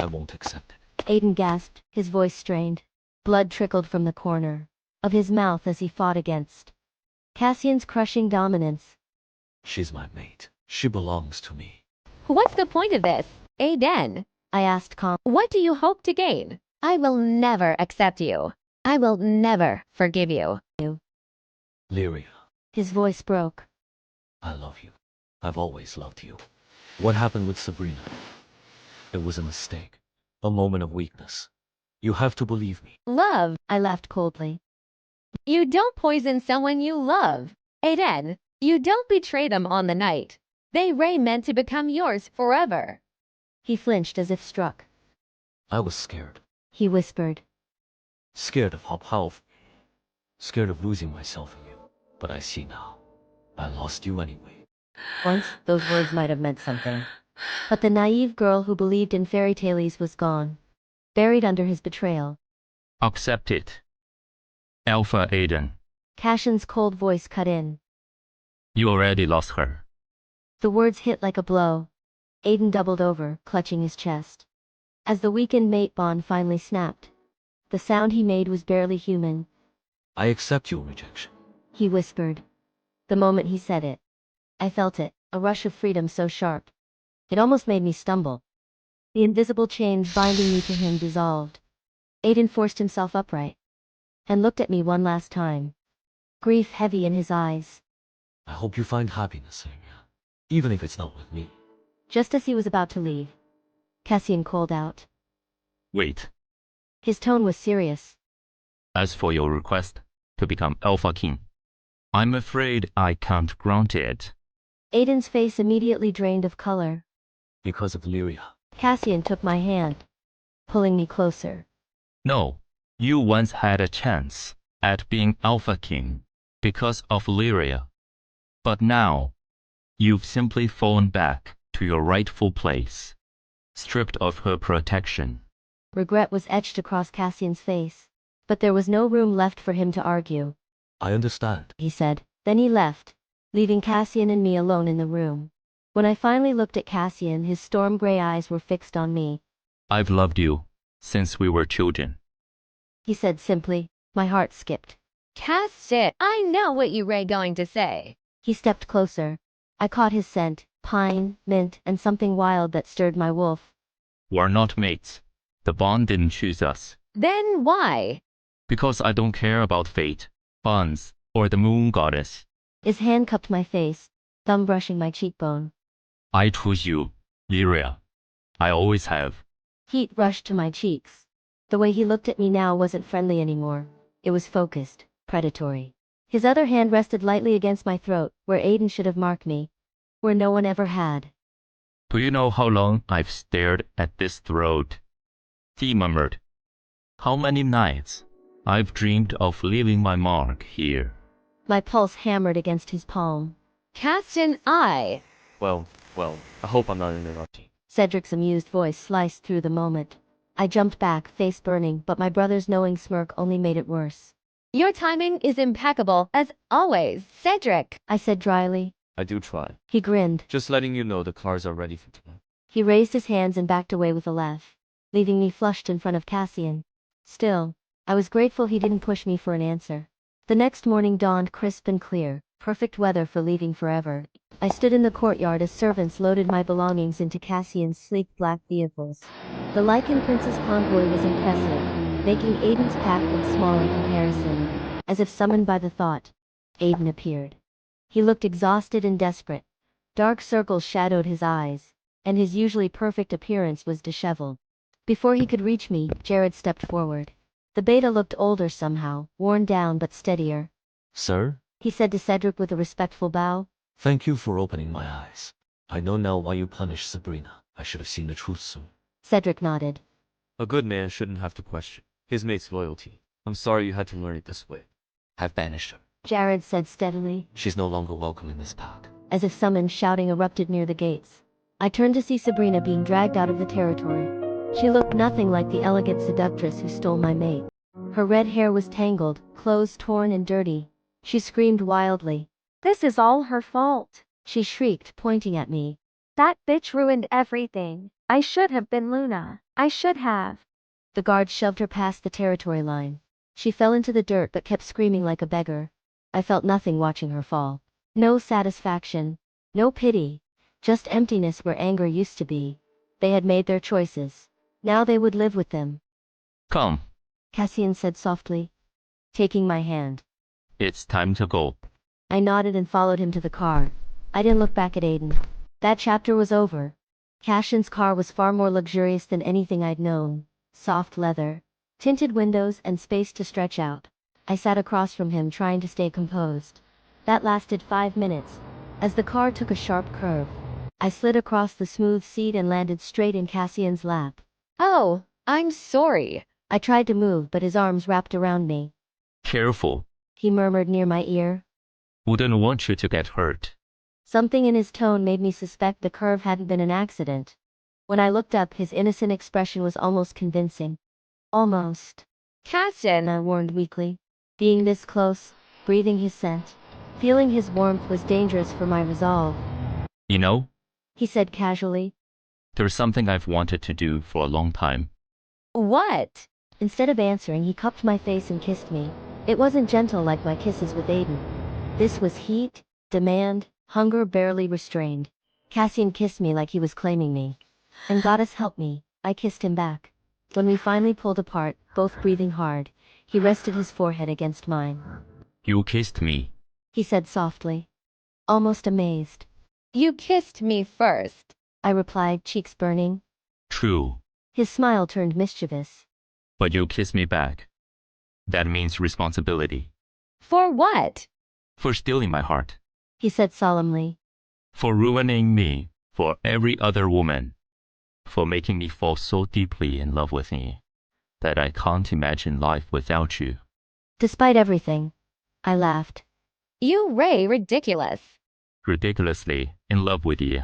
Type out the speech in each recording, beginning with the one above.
I won't accept it. Aiden gasped, his voice strained. Blood trickled from the corner of his mouth as he fought against Cassian's crushing dominance. She's my mate. She belongs to me. What's the point of this, Aiden? I asked calmly. What do you hope to gain? I will never accept you. I will never forgive you. Lyria, His voice broke. I love you. I've always loved you. What happened with Sabrina? It was a mistake. A moment of weakness. You have to believe me. Love. I laughed coldly. You don't poison someone you love. Aiden, you don't betray them on the night. They were meant to become yours forever. He flinched as if struck. I was scared. He whispered. Scared of how powerful. Scared of losing myself in you. But I see now. I lost you anyway. Once, those words might have meant something. But the naive girl who believed in fairy tales was gone, buried under his betrayal. Accept it. Alpha Aiden. Cassian's cold voice cut in. You already lost her. The words hit like a blow. Aiden doubled over, clutching his chest. As the weakened mate bond finally snapped, the sound he made was barely human. I accept your rejection. He whispered. The moment he said it, I felt it, a rush of freedom so sharp. It almost made me stumble. The invisible chains binding me to him dissolved. Aiden forced himself upright and looked at me one last time, grief heavy in his eyes. I hope you find happiness, Lyria. Even if it's not with me. Just as he was about to leave, Cassian called out. Wait. His tone was serious. As for your request to become Alpha King, I'm afraid I can't grant it. Aiden's face immediately drained of color. Because of Lyria. Cassian took my hand, pulling me closer. No, you once had a chance at being Alpha King because of Lyria. But now, you've simply fallen back to your rightful place, stripped of her protection. Regret was etched across Cassian's face, but there was no room left for him to argue. I understand. He said. Then he left, leaving Cassian and me alone in the room. When I finally looked at Cassian, his storm gray eyes were fixed on me. I've loved you since we were children. He said simply. My heart skipped. Cassian, I know what you were going to say. He stepped closer. I caught his scent, pine, mint, and something wild that stirred my wolf. We're not mates. The bond didn't choose us. Then why? Because I don't care about fate, bonds, or the moon goddess. His hand cupped my face, thumb brushing my cheekbone. I chose you, Lyria. I always have. Heat rushed to my cheeks. The way he looked at me now wasn't friendly anymore. It was focused, predatory. His other hand rested lightly against my throat, where Aiden should have marked me, where no one ever had. Do you know how long I've stared at this throat? He murmured. How many nights I've dreamed of leaving my mark here. My pulse hammered against his palm. Cassian, Well, I hope I'm not interrupting. Cedric's amused voice sliced through the moment. I jumped back, face burning, but my brother's knowing smirk only made it worse. Your timing is impeccable, as always, Cedric. I said dryly. I do try. He grinned. Just letting you know the cars are ready for tonight. He raised his hands and backed away with a laugh, leaving me flushed in front of Cassian. Still, I was grateful he didn't push me for an answer. The next morning dawned crisp and clear, perfect weather for leaving forever. I stood in the courtyard as servants loaded my belongings into Cassian's sleek black vehicles. The Lycan Prince's convoy was impressive, making Aiden's pack look small in comparison. As if summoned by the thought, Aiden appeared. He looked exhausted and desperate. Dark circles shadowed his eyes, and his usually perfect appearance was disheveled. Before he could reach me, Jared stepped forward. The beta looked older somehow, worn down but steadier. Sir? He said to Cedric with a respectful bow. Thank you for opening my eyes. I know now why you punished Sabrina. I should have seen the truth soon. Cedric nodded. A good man shouldn't have to question his mate's loyalty. I'm sorry you had to learn it this way. I've banished her. Jared said steadily. She's no longer welcome in this pack. As if summoned, shouting erupted near the gates. I turned to see Sabrina being dragged out of the territory. She looked nothing like the elegant seductress who stole my mate. Her red hair was tangled, clothes torn and dirty. She screamed wildly. This is all her fault. She shrieked, pointing at me. That bitch ruined everything. I should have been Luna. I should have. The guard shoved her past the territory line. She fell into the dirt but kept screaming like a beggar. I felt nothing watching her fall. No satisfaction. No pity. Just emptiness where anger used to be. They had made their choices. Now they would live with them. Come, Cassian said softly, taking my hand. it's time to go. I nodded and followed him to the car. I didn't look back at Aiden. That chapter was over. Cassian's car was far more luxurious than anything I'd known. Soft leather, tinted windows and space to stretch out. I sat across from him trying to stay composed. That lasted 5 minutes. As the car took a sharp curve, I slid across the smooth seat and landed straight in Cassian's lap. Oh, I'm sorry. I tried to move but his arms wrapped around me. Careful. He murmured near my ear. Wouldn't want you to get hurt. Something in his tone made me suspect the curve hadn't been an accident. When I looked up, his innocent expression was almost convincing. Almost. Cassian, I warned weakly. Being this close, breathing his scent, feeling his warmth was dangerous for my resolve. You know, He said casually. there's something I've wanted to do for a long time. what? Instead of answering, he cupped my face and kissed me. It wasn't gentle like my kisses with Aiden. This was heat, demand, hunger barely restrained. Cassian kissed me like he was claiming me. And goddess help me, I kissed him back. When we finally pulled apart, both breathing hard, he rested his forehead against mine. You kissed me. He said softly, almost amazed. You kissed me first. I replied, cheeks burning. True. His smile turned mischievous. But you kissed me back. That means responsibility. For what? For stealing my heart. He said solemnly. For ruining me for every other woman. For making me fall so deeply in love with me that I can't imagine life without you. Despite everything, I laughed. You Ray ridiculous. Ridiculously in love with you.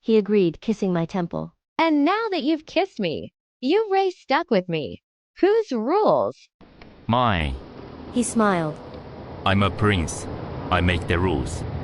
He agreed, kissing my temple. And now that you've kissed me, you Ray stuck with me. Whose rules? Mine. He smiled. I'm a prince. I make the rules.